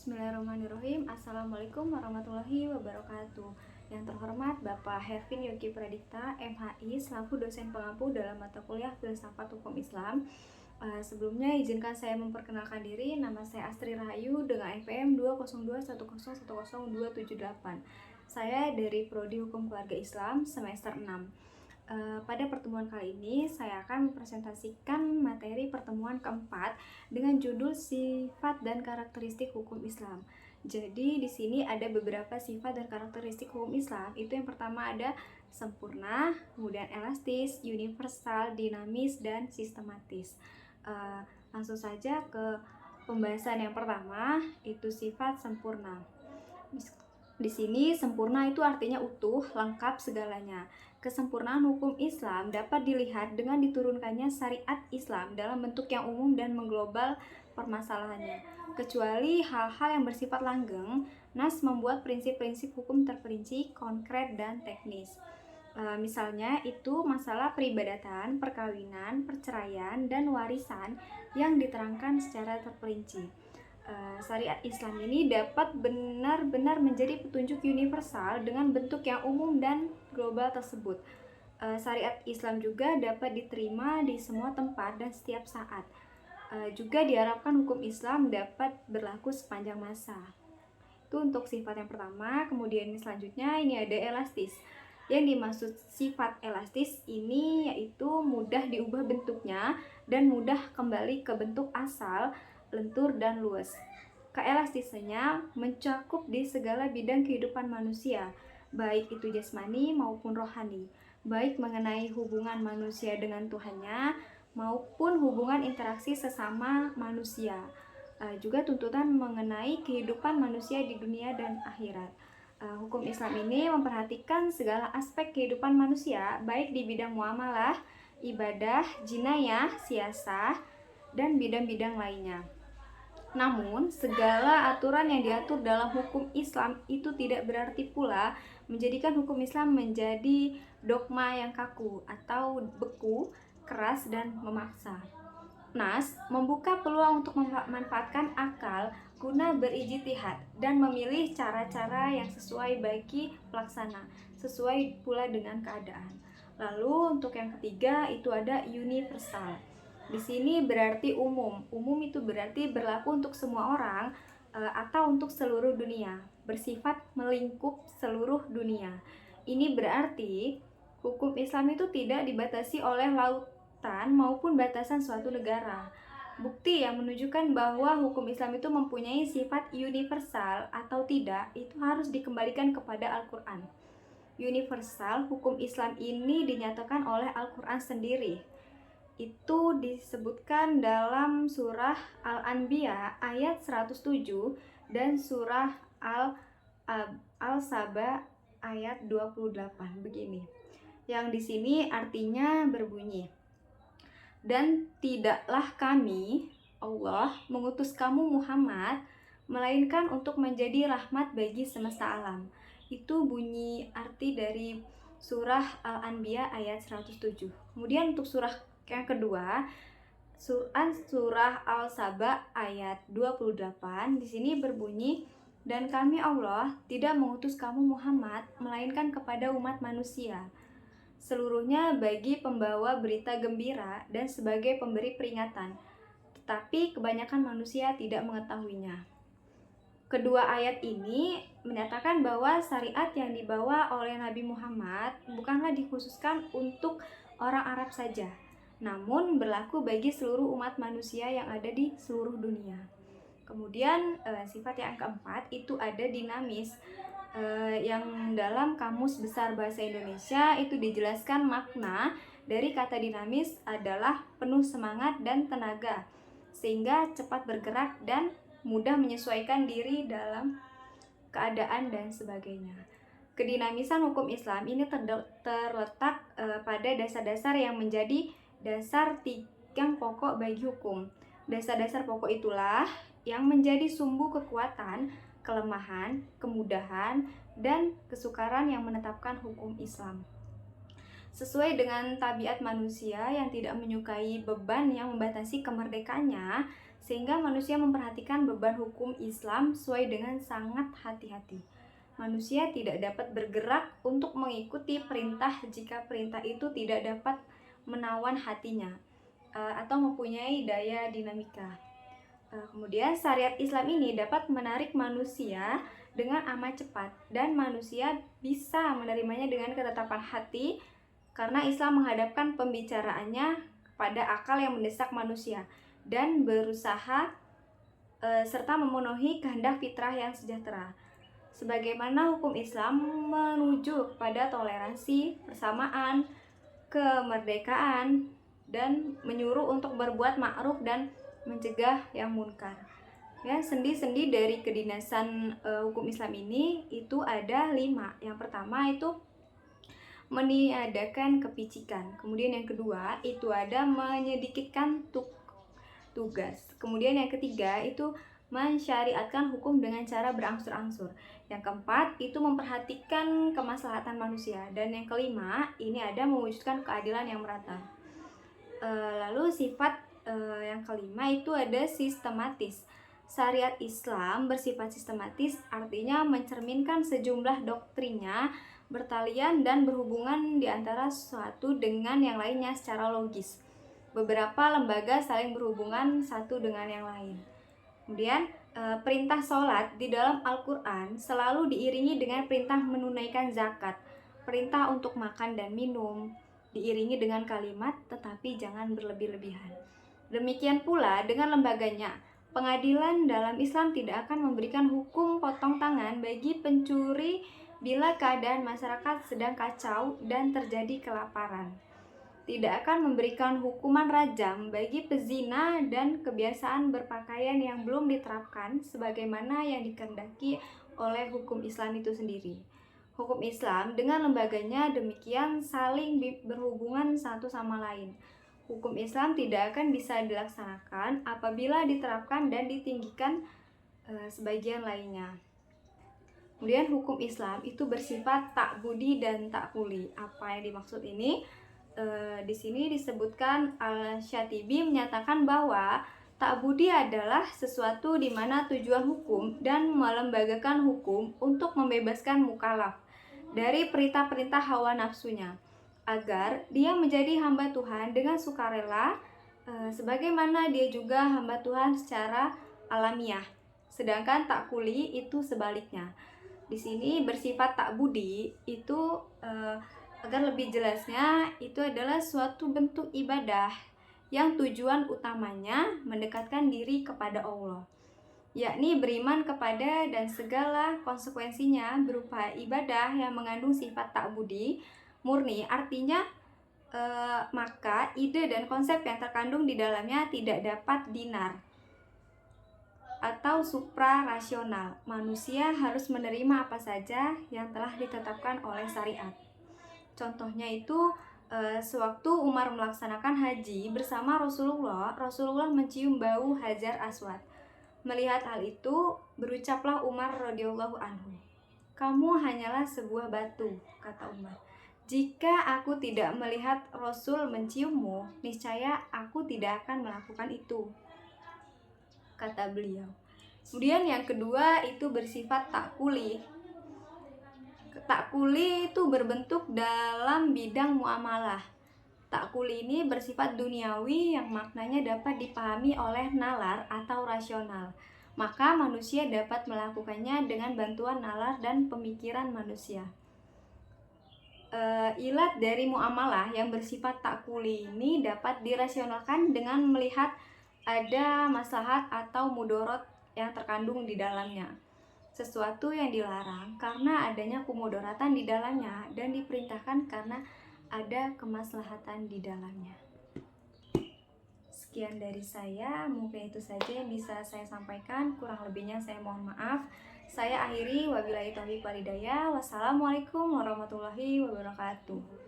Bismillahirrahmanirrahim. Assalamualaikum warahmatullahi wabarakatuh. Yang terhormat Bapak Hervin Yogi Pradipta, MHI, selaku dosen pengampu dalam mata kuliah Filsafat Hukum Islam. Sebelumnya izinkan saya memperkenalkan diri. Nama saya Astri Rahayu dengan IPM 20210100278. Saya dari Prodi Hukum Keluarga Islam semester 6. Pada pertemuan kali ini saya akan mempresentasikan materi pertemuan keempat dengan judul sifat dan karakteristik hukum Islam. Jadi di sini ada beberapa sifat dan karakteristik hukum Islam. Itu yang pertama ada sempurna, kemudian elastis, universal, dinamis, dan sistematis. Langsung saja ke pembahasan yang pertama, itu sifat sempurna. Di sini sempurna itu artinya utuh, lengkap segalanya. Kesempurnaan hukum Islam dapat dilihat dengan diturunkannya syariat Islam dalam bentuk yang umum dan mengglobal permasalahannya. Kecuali hal-hal yang bersifat langgeng, Nas membuat prinsip-prinsip hukum terperinci, konkret, dan teknis. Misalnya itu masalah peribadatan, perkawinan, perceraian, dan warisan yang diterangkan secara terperinci. Syariat Islam ini dapat benar-benar menjadi petunjuk universal dengan bentuk yang umum dan global tersebut. Syariat Islam juga dapat diterima di semua tempat dan setiap saat. Juga diharapkan hukum Islam dapat berlaku sepanjang masa. Itu untuk sifat yang pertama. Kemudian selanjutnya ini ada elastis. Yang dimaksud sifat elastis ini yaitu mudah diubah bentuknya dan mudah kembali ke bentuk asal, lentur, dan luas. Keelastisannya mencakup di segala bidang kehidupan manusia, baik itu jasmani maupun rohani, baik mengenai hubungan manusia dengan Tuhannya maupun hubungan interaksi sesama manusia. Juga tuntutan mengenai kehidupan manusia di dunia dan akhirat. Hukum Islam ini memperhatikan segala aspek kehidupan manusia, baik di bidang muamalah, ibadah, jinayah, siasah, dan bidang-bidang lainnya. Namun, segala aturan yang diatur dalam hukum Islam itu tidak berarti pula menjadikan hukum Islam menjadi dogma yang kaku atau beku, keras, dan memaksa. Nas membuka peluang untuk memanfaatkan akal guna berijtihad dan memilih cara-cara yang sesuai bagi pelaksana, sesuai pula dengan keadaan. Lalu untuk yang ketiga itu ada universal. Di sini berarti umum. Umum itu berarti berlaku untuk semua orang atau untuk seluruh dunia, bersifat melingkup seluruh dunia. Ini berarti hukum Islam itu tidak dibatasi oleh lautan maupun batasan suatu negara. Bukti yang menunjukkan bahwa hukum Islam itu mempunyai sifat universal atau tidak itu harus dikembalikan kepada Al-Quran. Universal hukum Islam ini dinyatakan oleh Al-Quran sendiri. Itu disebutkan dalam surah Al-Anbiya ayat 107 dan surah Al-Saba ayat 28 begini. Yang di sini artinya berbunyi, dan tidaklah kami, Allah, mengutus kamu Muhammad, melainkan untuk menjadi rahmat bagi semesta alam. Itu bunyi arti dari surah Al-Anbiya ayat 107. Kemudian untuk surah yang kedua, surah Al-Saba ayat 28, di sini berbunyi, dan kami Allah tidak mengutus kamu Muhammad melainkan kepada umat manusia seluruhnya bagi pembawa berita gembira dan sebagai pemberi peringatan, tetapi kebanyakan manusia tidak mengetahuinya. Kedua ayat ini menyatakan bahwa syariat yang dibawa oleh Nabi Muhammad bukanlah dikhususkan untuk orang Arab saja, namun berlaku bagi seluruh umat manusia yang ada di seluruh dunia. Kemudian sifat yang keempat itu ada dinamis, yang dalam Kamus Besar Bahasa Indonesia itu dijelaskan makna dari kata dinamis adalah penuh semangat dan tenaga, sehingga cepat bergerak dan mudah menyesuaikan diri dalam keadaan dan sebagainya. Kedinamisan hukum Islam ini terletak pada dasar-dasar yang menjadi dasar tigang pokok bagi hukum. Dasar-dasar pokok itulah yang menjadi sumbu kekuatan, kelemahan, kemudahan, dan kesukaran yang menetapkan hukum Islam. Sesuai dengan tabiat manusia yang tidak menyukai beban yang membatasi kemerdekaannya, sehingga manusia memperhatikan beban hukum Islam sesuai dengan sangat hati-hati. Manusia tidak dapat bergerak untuk mengikuti perintah jika perintah itu tidak dapat menawan hatinya atau mempunyai daya dinamika. Kemudian syariat Islam ini dapat menarik manusia dengan amat cepat dan manusia bisa menerimanya dengan ketetapan hati karena Islam menghadapkan pembicaraannya pada akal yang mendesak manusia dan berusaha serta memenuhi kehendak fitrah yang sejahtera. Sebagaimana hukum Islam menuju kepada toleransi, persamaan, kemerdekaan, dan menyuruh untuk berbuat ma'ruf dan mencegah yang munkar. Ya, sendi-sendi dari kedinasan hukum Islam ini itu ada 5. Yang pertama itu meniadakan kepicikan. Kemudian yang kedua itu ada menyedikitkan tugas. Kemudian yang ketiga itu mensyariatkan hukum dengan cara berangsur-angsur. Yang keempat itu memperhatikan kemaslahatan manusia. Dan yang kelima ini ada mewujudkan keadilan yang merata. Lalu sifat yang kelima itu ada sistematis. Syariat Islam bersifat sistematis, artinya mencerminkan sejumlah doktrinnya bertalian dan berhubungan di antara suatu dengan yang lainnya secara logis. Beberapa lembaga saling berhubungan satu dengan yang lain. Kemudian perintah sholat di dalam Al-Quran selalu diiringi dengan perintah menunaikan zakat, perintah untuk makan dan minum, diiringi dengan kalimat tetapi jangan berlebih-lebihan. Demikian pula dengan lembaganya. Pengadilan dalam Islam tidak akan memberikan hukum potong tangan bagi pencuri bila keadaan masyarakat sedang kacau dan terjadi kelaparan. Tidak akan memberikan hukuman rajam bagi pezina dan kebiasaan berpakaian yang belum diterapkan sebagaimana yang dikehendaki oleh hukum Islam itu sendiri. Hukum Islam dengan lembaganya demikian saling berhubungan satu sama lain. Hukum Islam tidak akan bisa dilaksanakan apabila diterapkan dan ditinggikan sebagian lainnya. Kemudian hukum Islam itu bersifat ta'budi dan ta'kuli. Apa yang dimaksud ini? Di sini disebutkan Al-Syatibi menyatakan bahwa ta'budi adalah sesuatu di mana tujuan hukum dan melembagakan hukum untuk membebaskan mukallaf dari perintah-perintah hawa nafsunya, agar dia menjadi hamba Tuhan dengan sukarela, sebagaimana dia juga hamba Tuhan secara alamiah. Sedangkan ta'kuli itu sebaliknya. Di sini bersifat ta'budi itu agar lebih jelasnya itu adalah suatu bentuk ibadah yang tujuan utamanya mendekatkan diri kepada Allah, yakni beriman kepada dan segala konsekuensinya berupa ibadah yang mengandung sifat ta'budi murni, artinya maka ide dan konsep yang terkandung di dalamnya tidak dapat dinar atau suprarasional. Manusia harus menerima apa saja yang telah ditetapkan oleh syariat. Contohnya itu sewaktu Umar melaksanakan haji bersama Rasulullah mencium bau Hajar Aswad. Melihat hal itu, berucaplah Umar radhiyallahu anhu, "Kamu hanyalah sebuah batu," kata Umar. "Jika aku tidak melihat Rasul menciummu, niscaya aku tidak akan melakukan itu," kata beliau. Kemudian yang kedua itu bersifat ta'kuli. Ta'kuli itu berbentuk dalam bidang muamalah. Ta'kuli ini bersifat duniawi yang maknanya dapat dipahami oleh nalar atau rasional. Maka manusia dapat melakukannya dengan bantuan nalar dan pemikiran manusia. Ilat dari muamalah yang bersifat ta'kuli ini dapat dirasionalkan dengan melihat ada maslahat atau mudorot yang terkandung di dalamnya. Sesuatu yang dilarang karena adanya kemudoratan di dalamnya dan diperintahkan karena ada kemaslahatan di dalamnya. Sekian dari saya, mungkin itu saja yang bisa saya sampaikan. Kurang lebihnya saya mohon maaf. Saya akhiri, wabillahi taufiq wal hidayah. Wassalamualaikum warahmatullahi wabarakatuh.